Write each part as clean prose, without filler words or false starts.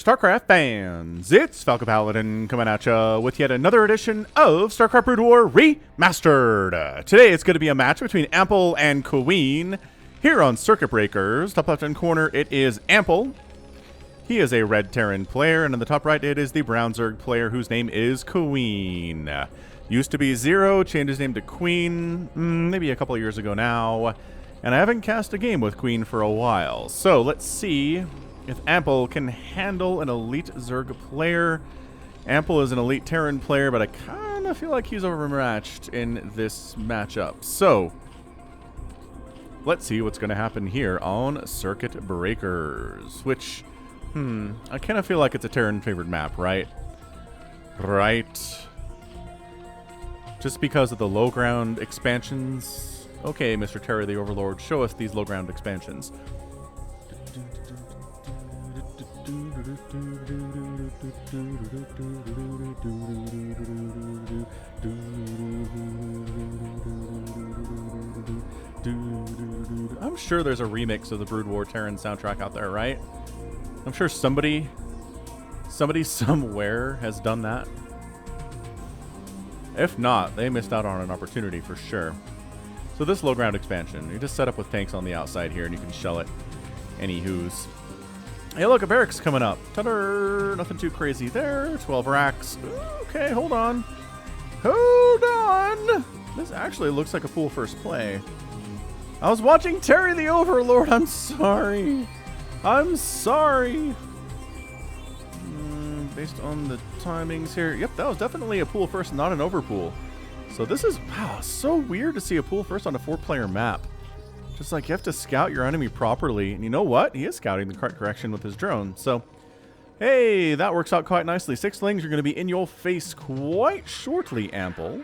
StarCraft fans, it's Falcon Paladin coming at ya with yet another edition of StarCraft Brood War Remastered. Today it's going to be a match between Ample and Queen here on Circuit Breakers. Top left hand corner it is Ample. He is a red Terran player, and in the top right it is the brown Zerg player whose name is Queen. Used to be Zero, changed his name to Queen maybe a couple years ago now, and I haven't cast a game with Queen for a while. So let's see if Ample can handle an elite Zerg player. Ample is an elite Terran player, but I kind of feel like he's overmatched in this matchup. So let's see what's going to happen here on Circuit Breakers, which, I kind of feel like it's a Terran favored map, right? Right. Just because of the low ground expansions. Okay, Mr. Terry the Overlord, show us these low ground expansions. I'm sure there's a remix of the Brood War Terran soundtrack out there, right? I'm sure somebody somewhere has done that. If not, they missed out on an opportunity for sure. So this low ground expansion, you just set up with tanks on the outside here and you can shell it. Anywho's. Hey, look, a barracks coming up. Ta-da! Nothing too crazy there. 12 racks. Okay, hold on. Hold on! This actually looks like a full first play. I was watching Terry the Overlord. I'm sorry. I'm sorry. Based on the timings here. Yep, that was definitely a pool first, not an overpool. So this is, wow, so weird to see a pool first on a 4-player map. Just like you have to scout your enemy properly. And you know what? He is scouting the correct direction with his drone. So, hey, that works out quite nicely. 6 lings are going to be in your face quite shortly, Ample.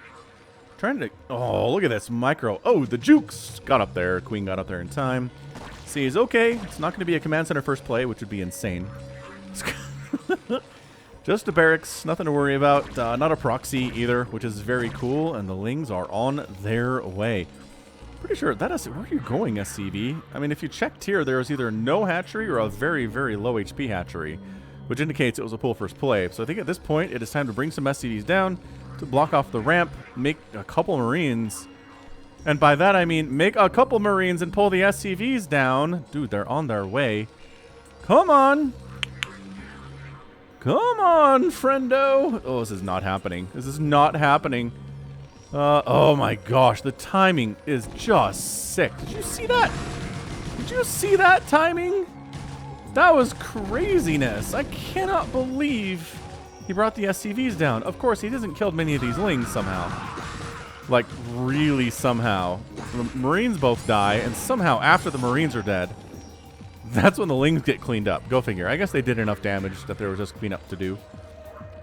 Trying to, oh, look at this micro. Oh, the jukes got up there. Queen got up there in time. Sees, okay, it's not going to be a command center first play, which would be insane. Just a barracks, nothing to worry about. Not a proxy either, which is very cool. And the lings are on their way. Pretty sure that is, where are you going, SCV? I mean, if you checked here, there was either no hatchery or a very, very low HP hatchery, which indicates it was a pull first play. So I think at this point, it is time to bring some SCVs down to block off the ramp, make a couple Marines. And by that, I mean make a couple Marines and pull the SCVs down. Dude, they're on their way. Come on. Come on, friendo. Oh, this is not happening. This is not happening. Oh my gosh, the timing is just sick. Did you see that? Did you see that timing? That was craziness. I cannot believe he brought the SCVs down. Of course, he hasn't killed many of these lings somehow. Like, really somehow. The Marines both die, and somehow after the Marines are dead, that's when the lings get cleaned up. Go figure. I guess they did enough damage that there was just cleanup to do.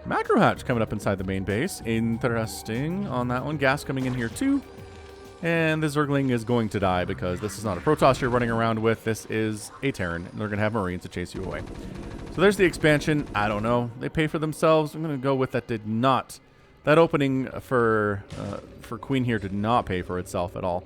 Macro hatch coming up inside the main base. Interesting on that one. Gas coming in here too. And the Zergling is going to die because this is not a Protoss you're running around with. This is a Terran. And they're going to have Marines to chase you away. So there's the expansion. I don't know. They pay for themselves. I'm going to go with that did not. That opening for Queen here did not pay for itself at all.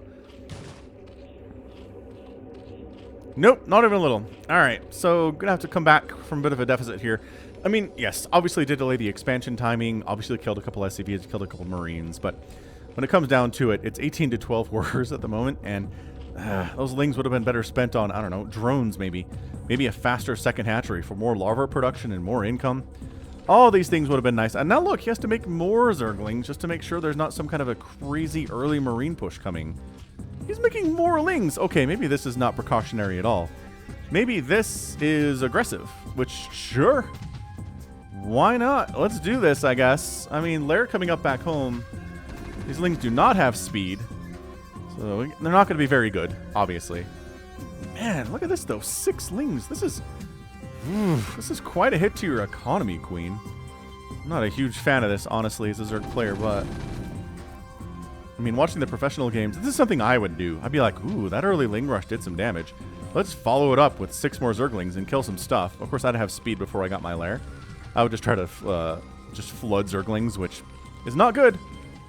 Nope, not even a little. All right, so going to have to come back from a bit of a deficit here. I mean, yes, obviously did delay the expansion timing. Obviously killed a couple SCVs, killed a couple Marines. But when it comes down to it, it's 18 to 12 workers at the moment. And those lings would have been better spent on, I don't know, drones maybe. Maybe a faster second hatchery for more larva production and more income. All these things would have been nice. And now look, he has to make more Zerglings just to make sure there's not some kind of a crazy early Marine push coming. He's making more lings. Okay, maybe this is not precautionary at all. Maybe this is aggressive, which, sure. Why not? Let's do this, I guess. I mean, Lair coming up back home. These lings do not have speed. So they're not going to be very good, obviously. Man, look at this, though. 6 lings. This is quite a hit to your economy, Queen. I'm not a huge fan of this, honestly, as a Zerg player, but I mean, watching the professional games, this is something I would do. I'd be like, ooh, that early ling rush did some damage. Let's follow it up with 6 more Zerglings and kill some stuff. Of course, I'd have speed before I got my lair. I would just try to just flood Zerglings, which is not good.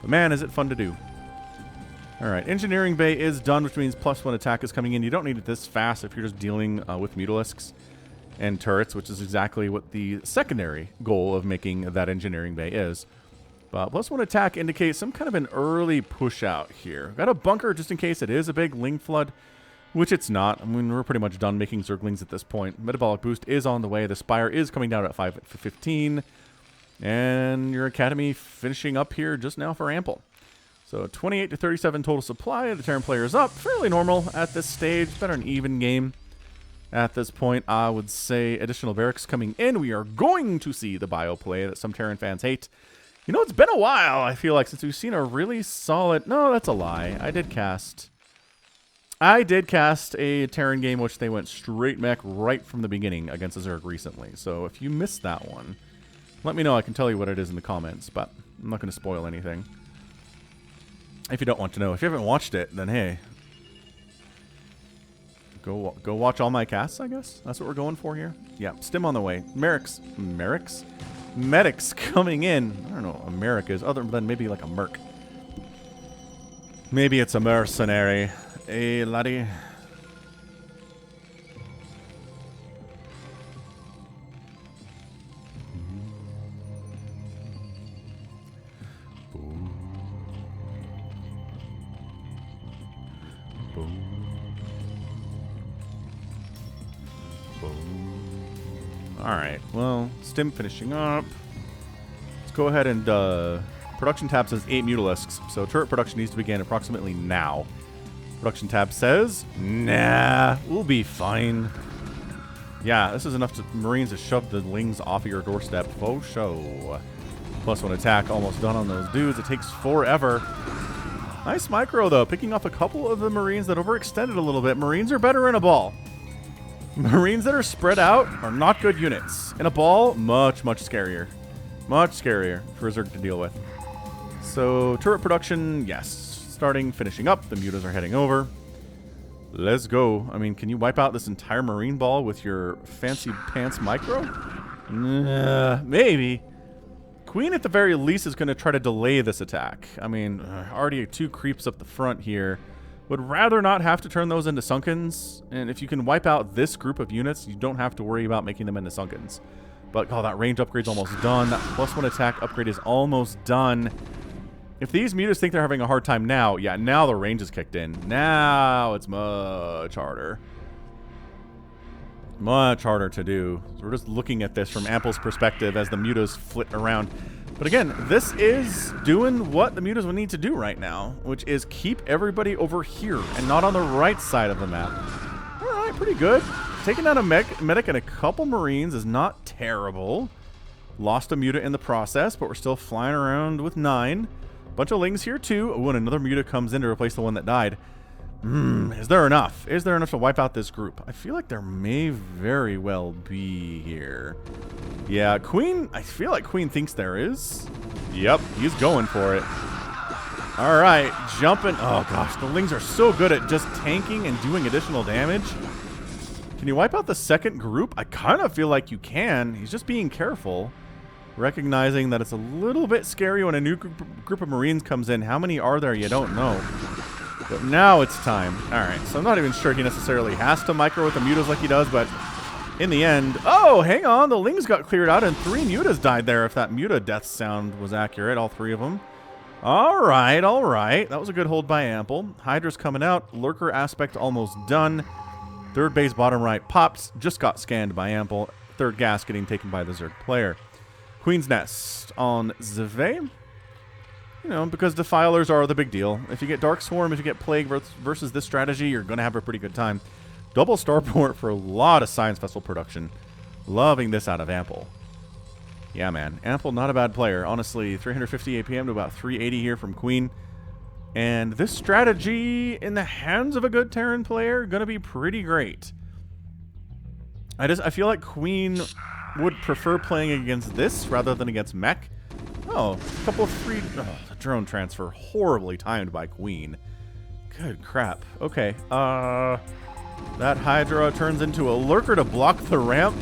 But man, is it fun to do. All right, Engineering Bay is done, which means +1 attack is coming in. You don't need it this fast if you're just dealing with Mutalisks. and turrets, which is exactly what the secondary goal of making that engineering bay is. But +1 attack indicates some kind of an early push out here. Got a bunker just in case it is a big Ling flood, which it's not. I mean, we're pretty much done making Zerglings at this point. Metabolic boost is on the way. The Spire is coming down at 5:15. And your Academy finishing up here just now for Ample. So 28 to 37 total supply. The Terran player is up. Fairly normal at this stage. Better an even game at this point. I would say additional barracks coming in. We are going to see the bio play that some Terran fans hate. You know, it's been a while, I feel like, since we've seen a really solid... No, that's a lie. I did cast a Terran game which they went straight mech right from the beginning against a Zerg recently. So if you missed that one, let me know. I can tell you what it is in the comments, but I'm not going to spoil anything. If you don't want to know. If you haven't watched it, then hey. Go watch all my casts, I guess. That's what we're going for here. Yeah, stim on the way. Medics coming in. I don't know what America is, other than maybe like a merc. Maybe it's a mercenary. Hey, laddie. Boom. Boom. Alright, well, stim finishing up. Let's go ahead and, production tab says 8 Mutalisks, so turret production needs to begin approximately now. Production tab says, nah, we'll be fine. Yeah, this is enough to Marines to shove the Lings off of your doorstep. Faux show. +1 attack almost done on those dudes. It takes forever. Nice micro, though, picking off a couple of the Marines that overextended a little bit. Marines are better in a ball. Marines that are spread out are not good units. In a ball, much, much scarier. Much scarier for a Zerg to deal with. So, turret production, yes. Starting, finishing up. The mutas are heading over. Let's go. I mean, can you wipe out this entire Marine ball with your fancy pants micro? Maybe. Queen, at the very least, is going to try to delay this attack. I mean, already 2 creeps up the front here. Would rather not have to turn those into Sunkens. And if you can wipe out this group of units, you don't have to worry about making them into Sunkens. But, oh, that range upgrade's almost done. That +1 attack upgrade is almost done. If these mutas think they're having a hard time now, yeah, now the range is kicked in. Now it's much harder. Much harder to do. So we're just looking at this from Ample's perspective as the mutas flit around. But again, this is doing what the mutas would need to do right now, which is keep everybody over here and not on the right side of the map. All right, pretty good. Taking out a medic and a couple Marines is not terrible. Lost a muta in the process, but we're still flying around with 9. Bunch of Lings here too. Oh, and another muta comes in to replace the one that died. Is there enough? Is there enough to wipe out this group? I feel like there may very well be here. Yeah, Queen, I feel like Queen thinks there is. Yep, he's going for it. All right, jumping. Oh gosh, the Lings are so good at just tanking and doing additional damage. Can you wipe out the second group? I kind of feel like you can. He's just being careful. Recognizing that it's a little bit scary when a new group of Marines comes in. How many are there? You don't know. But now it's time. All right, so I'm not even sure he necessarily has to micro with the mutas like he does, but in the end... Oh, hang on. The Lings got cleared out and 3 mutas died there, if that muta death sound was accurate, all 3 of them. All right, all right. That was a good hold by Ample. Hydra's coming out. Lurker aspect almost done. Third base bottom right pops. Just got scanned by Ample. Third gas getting taken by the Zerg player. Queen's Nest on Zve. You know, because Defilers are the big deal. If you get Dark Swarm, if you get Plague versus this strategy, you're going to have a pretty good time. Double Starport for a lot of Science Vessel production. Loving this out of Ample. Yeah, man. Ample, not a bad player. Honestly, 350 APM to about 380 here from Queen. And this strategy in the hands of a good Terran player, going to be pretty great. I feel like Queen would prefer playing against this rather than against Mech. Oh, a couple of free... Oh, the drone transfer. Horribly timed by Queen. Good crap. Okay. That Hydra turns into a Lurker to block the ramp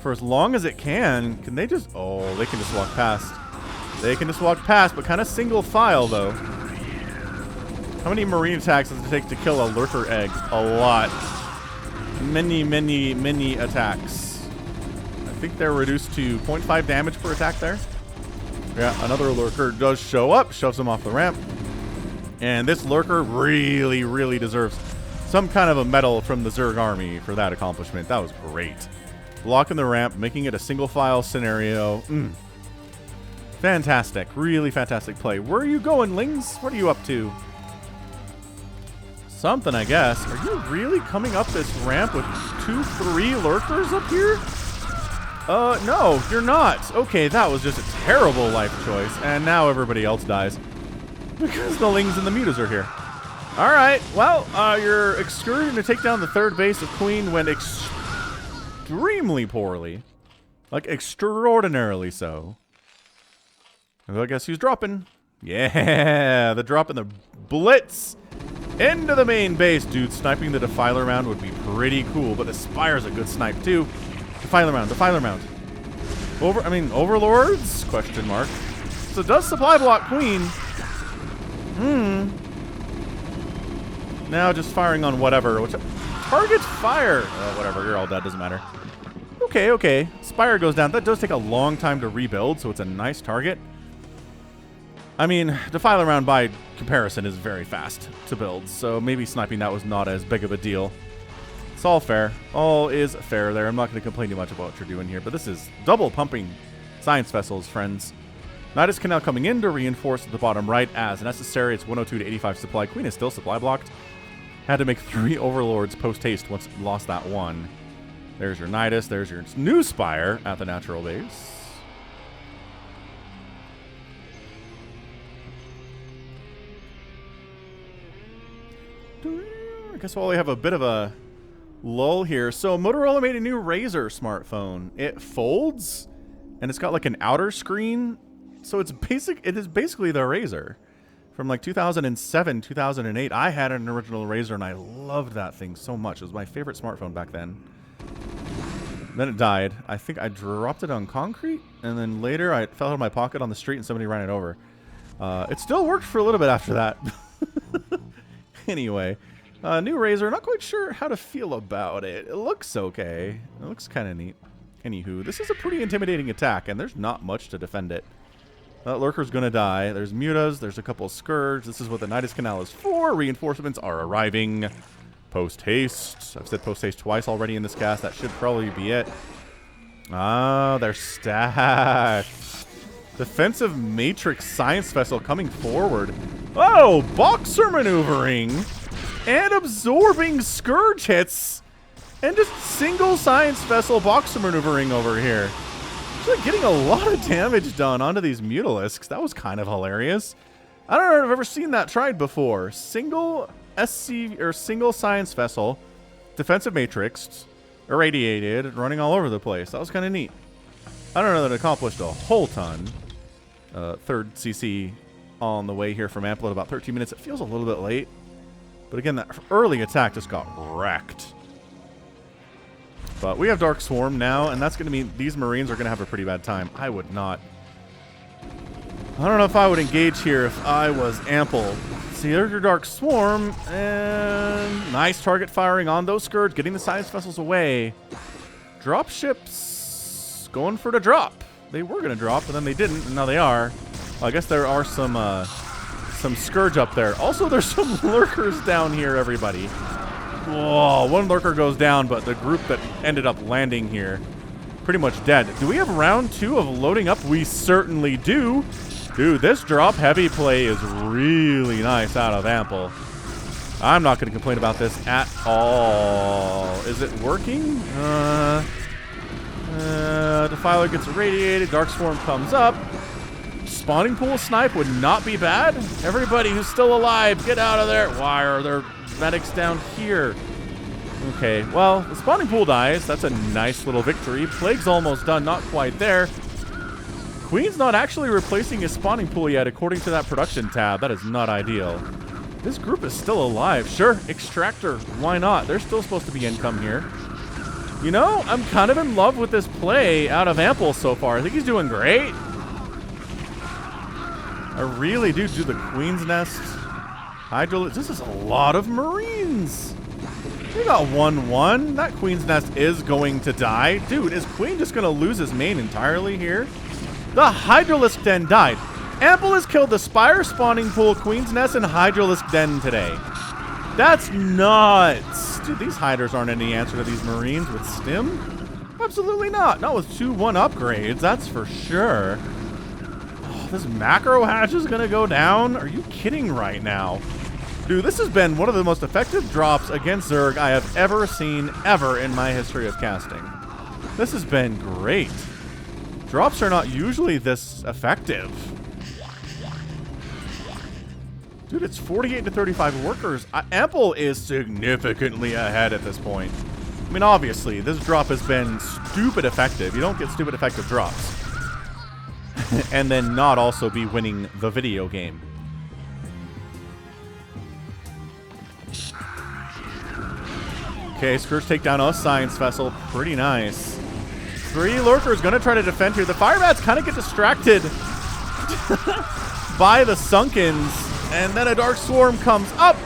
for as long as it can. Can they just... Oh, they can just walk past. They can just walk past, but kind of single file, though. How many Marine attacks does it take to kill a Lurker egg? A lot. many attacks. I think they're reduced to 0.5 damage per attack there. Yeah, another lurker does show up, shoves him off the ramp. And this lurker really deserves some kind of a medal from the Zerg army for that accomplishment. That was great. Blocking the ramp, making it a single file scenario. Fantastic. Really fantastic play. Where are you going, Lings? What are you up to? Something, I guess. Are you really coming up this ramp with 2-3 lurkers up here? No, you're not. Okay, that was just a terrible life choice. And now everybody else dies. Because the Lings and the Mutas are here. Alright, well, your excursion to take down the third base of Queen went extremely poorly. Like, extraordinarily so. Well, I guess who's dropping? Yeah, the drop in the Blitz into the main base. Dude, sniping the Defiler round would be pretty cool, but the Spire's a good snipe, too. Defiler round. Overlords? Question mark. So does supply block Queen. Now just firing on whatever. Which targets fire. Whatever, you're all dead, doesn't matter. Okay. Spire goes down. That does take a long time to rebuild, so it's a nice target. I mean, Defiler round by comparison is very fast to build, so maybe sniping that was not as big of a deal. It's all fair. All is fair there. I'm not going to complain too much about what you're doing here, but this is double pumping science vessels, friends. Nidus Canal coming in to reinforce at the bottom right as necessary. It's 102 to 85 supply. Queen is still supply blocked. Had to make 3 Overlords post-haste once it lost that one. There's your Nidus. There's your new Spire at the natural base. I guess while we have a bit of a lull here. So Motorola made a new Razr smartphone. It folds, and it's got like an outer screen. So it is basically the Razr from like 2007, 2008. I had an original Razr, and I loved that thing so much. It was my favorite smartphone back then. Then it died. I think I dropped it on concrete, and then later I fell out of my pocket on the street, and somebody ran it over. It still worked for a little bit after that. Anyway, new Razr. Not quite sure how to feel about it. It looks okay. It looks kind of neat. Anywho, this is a pretty intimidating attack, and there's not much to defend it. That lurker's gonna die. There's mutas. There's a couple of scourge. This is what the Nidus Canal is for. Reinforcements are arriving. Post-haste. I've said post-haste twice already in this cast. That should probably be it. Ah, they're stacked. Defensive Matrix Science Vessel coming forward. Oh, boxer maneuvering. And absorbing scourge hits. And just single Science Vessel boxer maneuvering over here. Actually getting a lot of damage done onto these Mutalisks. That was kind of hilarious. I don't know if I've ever seen that tried before. Single SC or single Science Vessel, defensive matrix, irradiated, running all over the place. That was kind of neat. I don't know that it accomplished a whole ton. Third CC on the way here from Ample at about 13 minutes. It feels a little bit late. But again, that early attack just got wrecked. But we have Dark Swarm now, and that's going to mean these Marines are going to have a pretty bad time. I would not. I don't know if I would engage here if I was Ample. See, there's your Dark Swarm, and nice target firing on those Scourge, getting the Science Vessels away. Dropships going for the drop. They were going to drop, but then they didn't, and now they are. Well, I guess there are some Scourge up there. Also, there's some Lurkers down here, everybody. Whoa, one Lurker goes down, but the group that ended up landing here, pretty much dead. Do we have round 2 of loading up? We certainly do. Dude, this drop heavy play is really nice out of Ample. I'm not going to complain about this at all. Is it working? Defiler gets irradiated. Dark Swarm comes up. Spawning pool snipe would not be bad. Everybody who's still alive, get out of there. Why are there medics down here? Okay, well, the spawning pool dies. That's a nice little victory. Plague's almost done. Not quite there. Queen's not actually replacing his spawning pool yet, according to that production tab. That is not ideal. This group is still alive. Sure, Extractor. Why not? There's still supposed to be income here. You know, I'm kind of in love with this play out of Ample so far. I think he's doing great. I really do. Do the Queen's Nest. Hydro. This is a lot of Marines. We got 1-1. That Queen's Nest is going to die. Dude, is Queen just going to lose his main entirely here? The Hydralisk Den died. Ample has killed the Spire spawning pool, Queen's Nest, and Hydralisk Den today. That's nuts. Dude, these Hydras aren't any answer to these Marines with Stim. Absolutely not. Not with 2-1 upgrades, that's for sure. Oh, this macro hatch is going to go down? Are you kidding right now? Dude, this has been one of the most effective drops against Zerg I have ever seen ever in my history of casting. This has been great. Drops are not usually this effective. Dude, it's 48 to 35 workers. Ample is significantly ahead at this point. I mean, obviously, this drop has been stupid effective. You don't get stupid effective drops. And then not also be winning the video game. Okay, Scourge take down a Science Vessel. Pretty nice. 3 Lurkers gonna try to defend here. The Firebats kind of get distracted by the Sunkens. And then a Dark Swarm comes up.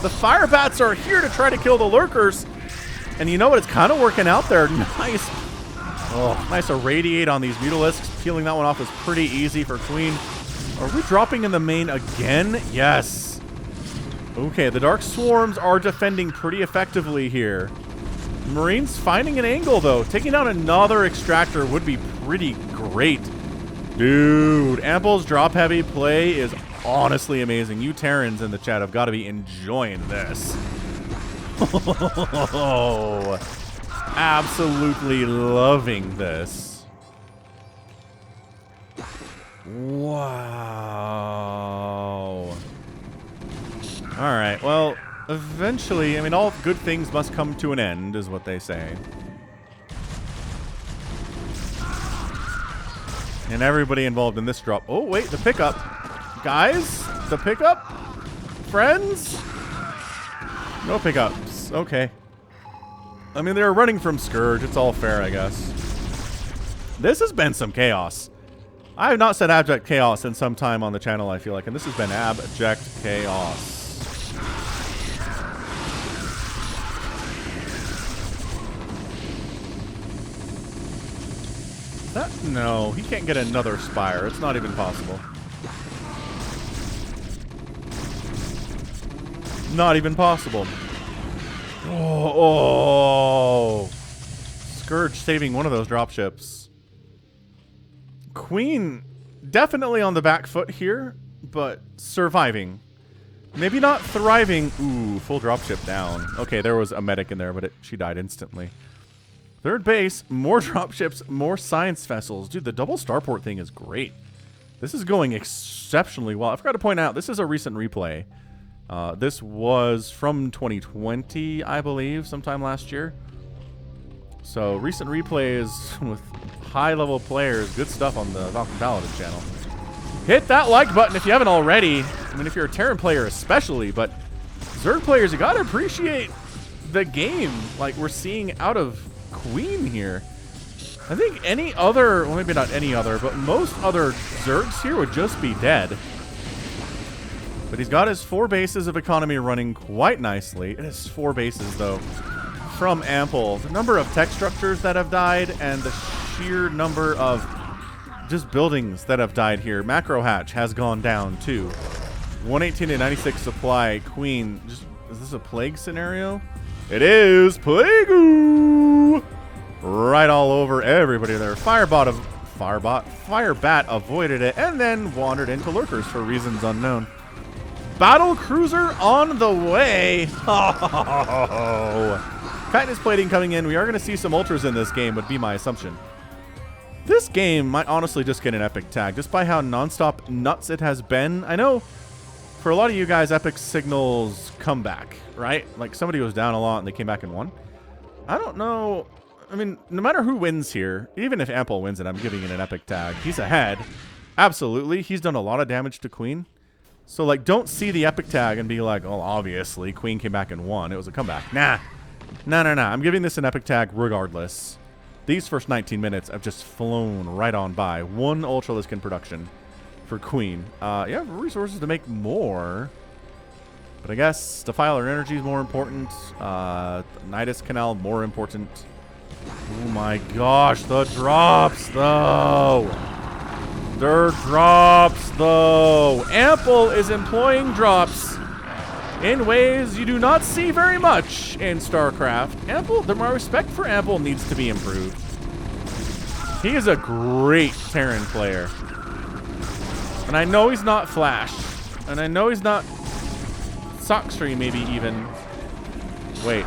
The Firebats are here to try to kill the Lurkers. And you know what? It's kind of working out there. Nice. Oh, nice irradiate on these Mutalisks. Peeling that one off is pretty easy for Queen. Are we dropping in the main again? Yes. Okay, the Dark Swarms are defending pretty effectively here. Marines finding an angle, though. Taking down another Extractor would be pretty great. Dude, Ample's drop-heavy play is honestly amazing. You Terrans in the chat have got to be enjoying this. Oh, absolutely loving this. Wow. All right, well, eventually, I mean, all good things must come to an end, is what they say. And everybody involved in this drop. Oh, wait, the pickup. Guys, the pickup? Friends? No pickups. Okay. I mean, they were running from Scourge. It's all fair, I guess. This has been some chaos. I have not said abject chaos in some time on the channel, I feel like, and this has been abject chaos. No, he can't get another Spire. It's not even possible. Not even possible. Oh. Scourge saving one of those dropships. Queen definitely on the back foot here, but surviving. Maybe not thriving. Ooh, full dropship down. Okay, there was a medic in there, but she died instantly. Third base, more dropships, more science vessels. Dude, the double starport thing is great. This is going exceptionally well. I forgot to point out, this is a recent replay. This was from 2020, I believe, sometime last year. So, recent replays with high-level players. Good stuff on the Falcon Paladin channel. Hit that like button if you haven't already. I mean, if you're a Terran player especially, but Zerg players, you gotta appreciate the game like we're seeing out of Queen here. I think any other, well, maybe not any other, but most other Zergs here would just be dead. But he's got his 4 bases of economy running quite nicely. It is 4 bases, though, from Ample. The number of tech structures that have died and the sheer number of just buildings that have died here. Macro Hatch has gone down, too. 118 to 96 supply. Queen, just, is this a plague scenario? It is Plague-oo! Right all over everybody there. Firebat avoided it and then wandered into Lurkers for reasons unknown. Battle Cruiser on the way. Oh. Chitinous plating coming in. We are going to see some ultras in this game, would be my assumption. This game might honestly just get an epic tag, just by how nonstop nuts it has been. I know for a lot of you guys, epic signals come back, right? Like somebody was down a lot and they came back and won. I don't know. I mean, no matter who wins here, even if Ample wins it, I'm giving it an epic tag. He's ahead. Absolutely. He's done a lot of damage to Queen. So, like, don't see the epic tag and be like, oh, obviously, Queen came back and won. It was a comeback. Nah. Nah. I'm giving this an epic tag regardless. These first 19 minutes have just flown right on by. 1 Ultralisk in production for Queen. You have resources to make more. But I guess Defiler Energy is more important. Nidus Canal more important. Oh my gosh, the drops though. Their drops though. Ample is employing drops in ways you do not see very much in StarCraft. Ample, my respect for Ample needs to be improved. He is a great Terran player. And I know he's not Flash. And I know he's not Sockstream maybe even. Wait.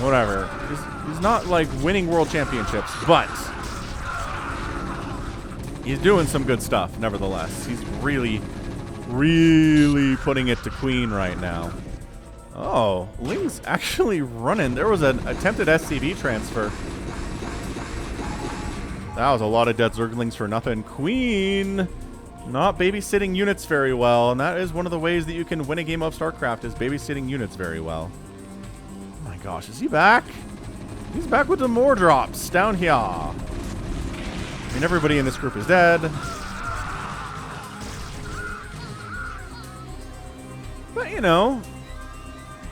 Whatever. He's not like winning world championships, but he's doing some good stuff nevertheless. He's really putting it to Queen right now. Oh, Ling's actually running. There was an attempted SCV transfer. That was a lot of dead Zerglings for nothing. Queen not babysitting units very well, and that is one of the ways that you can win a game of StarCraft is babysitting units very well. Oh my gosh, is he back? He's back with the more drops down here. I mean, everybody in this group is dead. But, you know,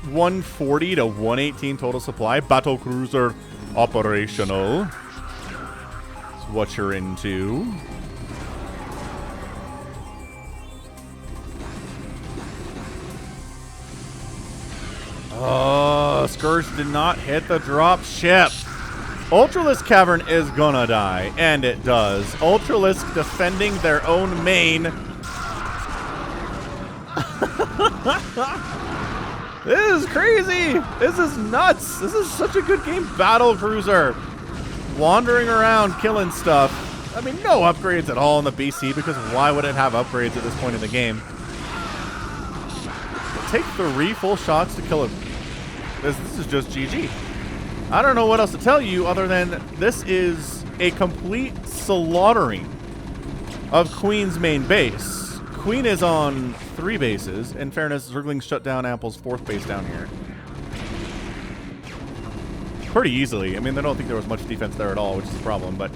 140 to 118 total supply. Battle cruiser operational. That's what you're into. Oh, Scourge did not hit the drop ship. Ultralisk Cavern is gonna die, and it does. Ultralisk defending their own main. This is crazy. This is nuts. This is such a good game. Battle Cruiser. Wandering around, killing stuff. I mean, no upgrades at all in the BC, because why would it have upgrades at this point in the game? Take 3 full shots to kill him. This is just GG. I don't know what else to tell you other than this is a complete slaughtering of Queen's main base. Queen is on 3 bases. In fairness, Zerglings shut down Ample's 4th base down here. Pretty easily. I mean, I don't think there was much defense there at all, which is the problem, but...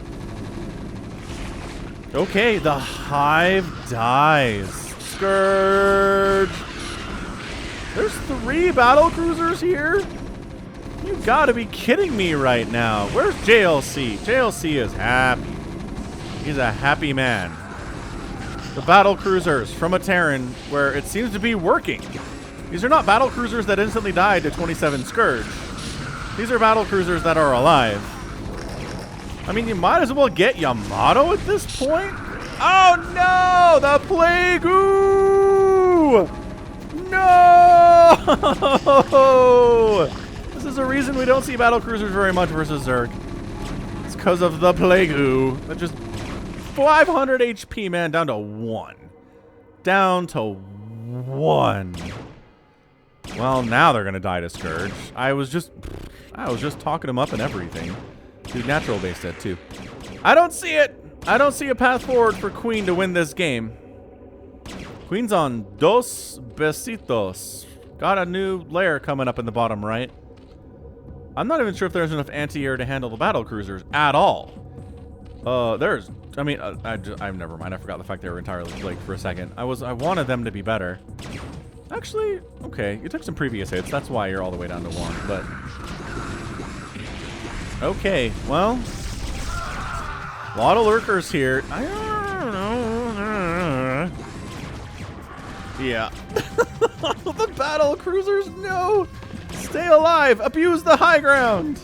Okay, the Hive dies. Scourge! There's 3 battle cruisers here? You gotta be kidding me right now. Where's JLC? JLC is happy. He's a happy man. The battle cruisers from a Terran where it seems to be working. These are not battle cruisers that instantly died to 27 Scourge. These are battle cruisers that are alive. I mean, you might as well get Yamato at this point. Oh no! The Plague Ooh! No! This is a reason we don't see battle cruisers very much versus Zerg. It's because of the Plague Ooh. That just 500 HP, man, down to 1. Down to 1. Well, now they're gonna die to Scourge. I was just talking them up and everything. Dude, natural base dead too. I don't see it. I don't see a path forward for Queen to win this game. Queen's on dos besitos. Got a new layer coming up in the bottom right. I'm not even sure if there's enough anti-air to handle the battle cruisers at all. There's, I mean, I'm never mind. I forgot the fact they were entirely flaked for a second. I wanted them to be better. Actually, okay, you took some previous hits. That's why you're all the way down to 1, but... Okay, well... A lot of lurkers here. I don't know. Yeah. The battle cruisers, no! Stay alive! Abuse the high ground!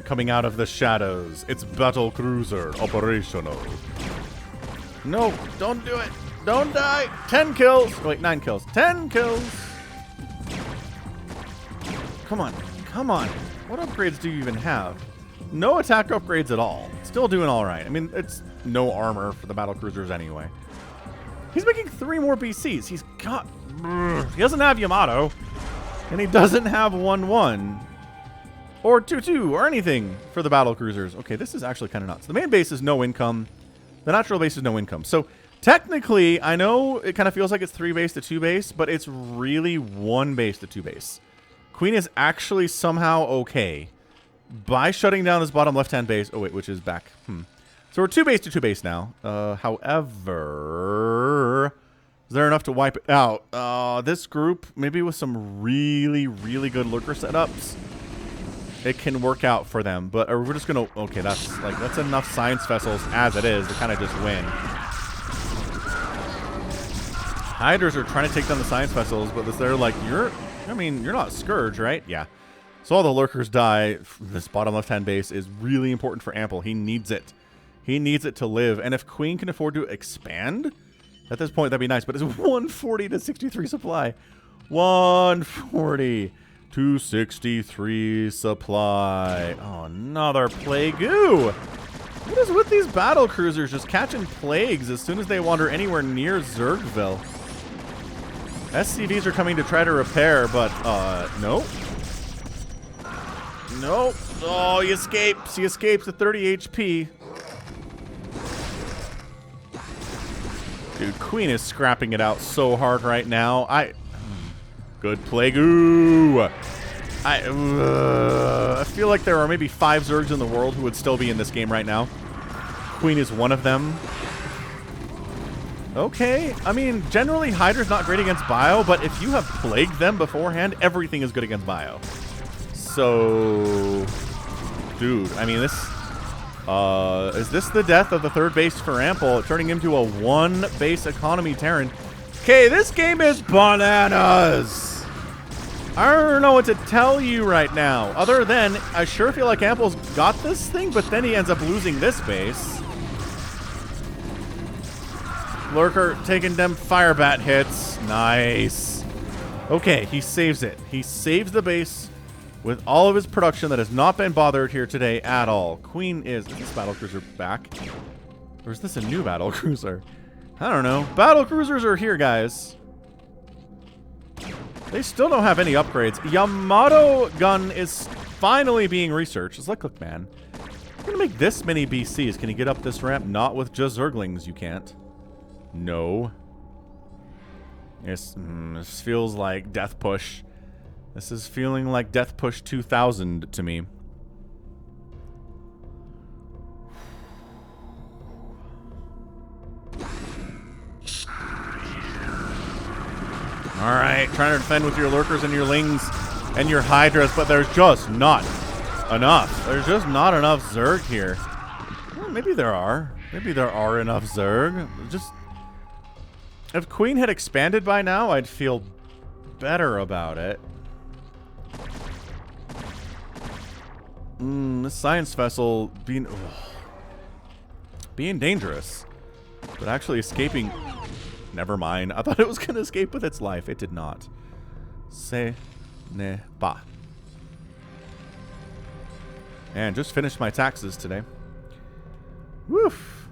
Coming out of the shadows, it's battle cruiser operational. No, don't do it! Don't die! 10 kills! Wait, 9 kills. 10 kills! Come on. Come on. What upgrades do you even have? No attack upgrades at all. Still doing alright. I mean, it's no armor for the battle cruisers anyway. He's making 3 more BCs. He's got... He doesn't have Yamato. And he doesn't have 1-1. Or 2-2 or anything for the battle cruisers. Okay, this is actually kind of nuts. The main base is no income. The natural base is no income. So... Technically, I know it kind of feels like it's 3 base to 2 base, but it's really 1 base to 2 base. Queen is actually somehow okay by shutting down this bottom left-hand base. Oh, wait, which is back. So we're 2 base to 2 base now. However, there enough to wipe it out? This group, maybe with some really, really good lurker setups, it can work out for them. But we're just gonna, okay, that's enough science vessels as it is to kind of just win. Hydras are trying to take down the science vessels, but they're like, you're not Scourge, right? Yeah. So all the lurkers die. This bottom left-hand base is really important for Ample. He needs it. He needs it to live. And if Queen can afford to expand, at this point, that'd be nice. But it's 140 to 63 supply. 140 to 63 supply. Oh, another Plague-oo. What is with these battle cruisers just catching plagues as soon as they wander anywhere near Zergville? SCVs are coming to try to repair, but, nope. Nope. Oh, he escapes. He escapes at 30 HP. Dude, Queen is scrapping it out so hard right now. Good Plague-oo. I feel like there are maybe 5 Zergs in the world who would still be in this game right now. Queen is one of them. Okay. I mean, generally, Hydra's not great against Bio, but if you have plagued them beforehand, everything is good against Bio. So, dude, I mean, this, is this the death of the third base for Ample, turning him to a 1 base economy Terran? Okay, this game is bananas. I don't know what to tell you right now, other than I sure feel like Ample's got this thing, but then he ends up losing this base. Lurker taking them Firebat hits. Nice. Okay, he saves it. He saves the base with all of his production that has not been bothered here today at all. Queen is this battlecruiser back? Or is this a new battlecruiser? I don't know. Battlecruisers are here, guys. They still don't have any upgrades. Yamato gun is finally being researched. It's like, look, man. You're gonna make this many BCs. Can you get up this ramp? Not with just Zerglings, you can't. No. Yes, this feels like Death Push. This is feeling like Death Push 2000 to me. Alright, trying to defend with your lurkers and your lings and your hydras, but there's just not enough. There's just not enough Zerg here. Well, maybe there are. Maybe there are enough Zerg. Just, if Queen had expanded by now, I'd feel better about it. This science vessel being dangerous, but actually escaping. Never mind. I thought it was going to escape with its life. It did not. Ce n'est pas. And just finished my taxes today. Woof.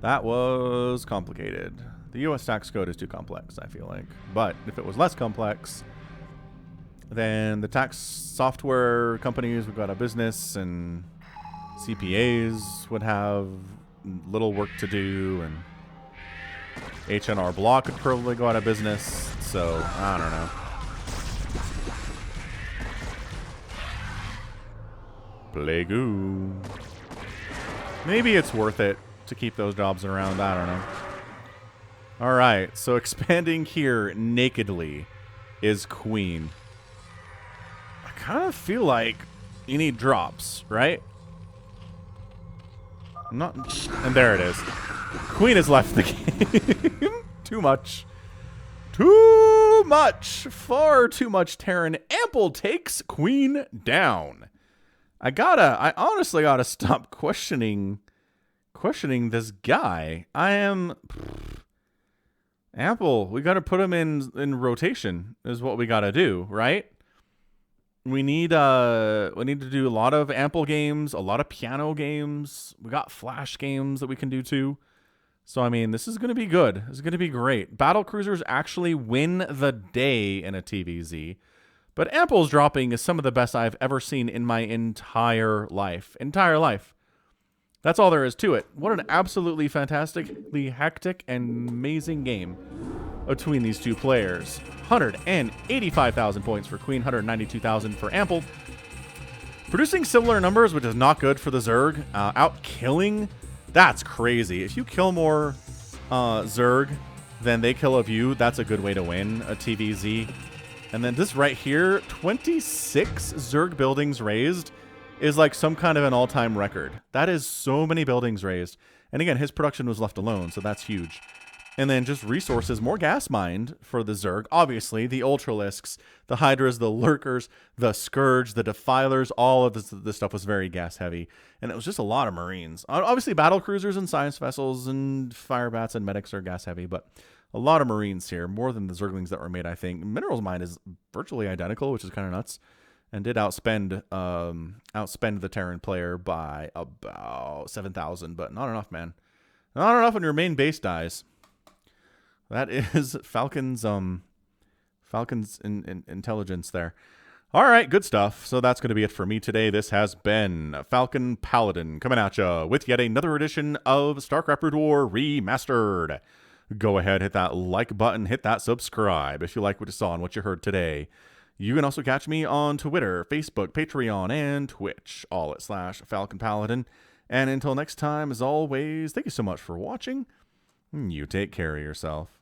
That was complicated. The US tax code is too complex, I feel like. But if it was less complex, then the tax software companies would go out of business and CPAs would have little work to do, and H&R Block could probably go out of business. So, I don't know. Plague-oo. Maybe it's worth it to keep those jobs around. I don't know. Alright, so expanding here nakedly is Queen. I kind of feel like you need drops, right? Not, and there it is. Queen has left the game. Too much. Too much. Far too much Terran. Ample takes Queen down. I honestly gotta stop questioning this guy. Ample, we gotta put him in rotation is what we gotta do, right? We need to do a lot of Ample games, a lot of piano games. We got Flash games that we can do too. So, I mean, this is going to be good. This is going to be great. Battle cruisers actually win the day in a TVZ. But Ample's dropping is some of the best I've ever seen in my entire life. That's all there is to it. What an absolutely fantastically hectic and amazing game between these two players. 185,000 points for Queen, 192,000 for Ample. Producing similar numbers, which is not good for the Zerg. Out killing, that's crazy. If you kill more Zerg then they kill a view. That's a good way to win a TVZ. And then this right here, 26 Zerg buildings raised is like some kind of an all-time record. That is so many buildings raised. And again, his production was left alone, so that's huge. And then just resources, more gas mined for the Zerg. Obviously, the Ultralisks, the Hydras, the Lurkers, the Scourge, the Defilers, all of this stuff was very gas heavy. And it was just a lot of Marines. Obviously, battle cruisers and science vessels and firebats and medics are gas heavy, but a lot of Marines here, more than the Zerglings that were made, I think. Minerals mine is virtually identical, which is kind of nuts. And did outspend the Terran player by about 7,000, but not enough, man. Not enough when your main base dies. That is Falcon's intelligence there. All right, good stuff. So that's going to be it for me today. This has been Falcon Paladin coming at you with yet another edition of StarCraft Brood War Remastered. Go ahead, hit that like button, hit that subscribe if you like what you saw and what you heard today. You can also catch me on Twitter, Facebook, Patreon, and Twitch, all at /Falcon Paladin. And until next time, as always, thank you so much for watching. You take care of yourself.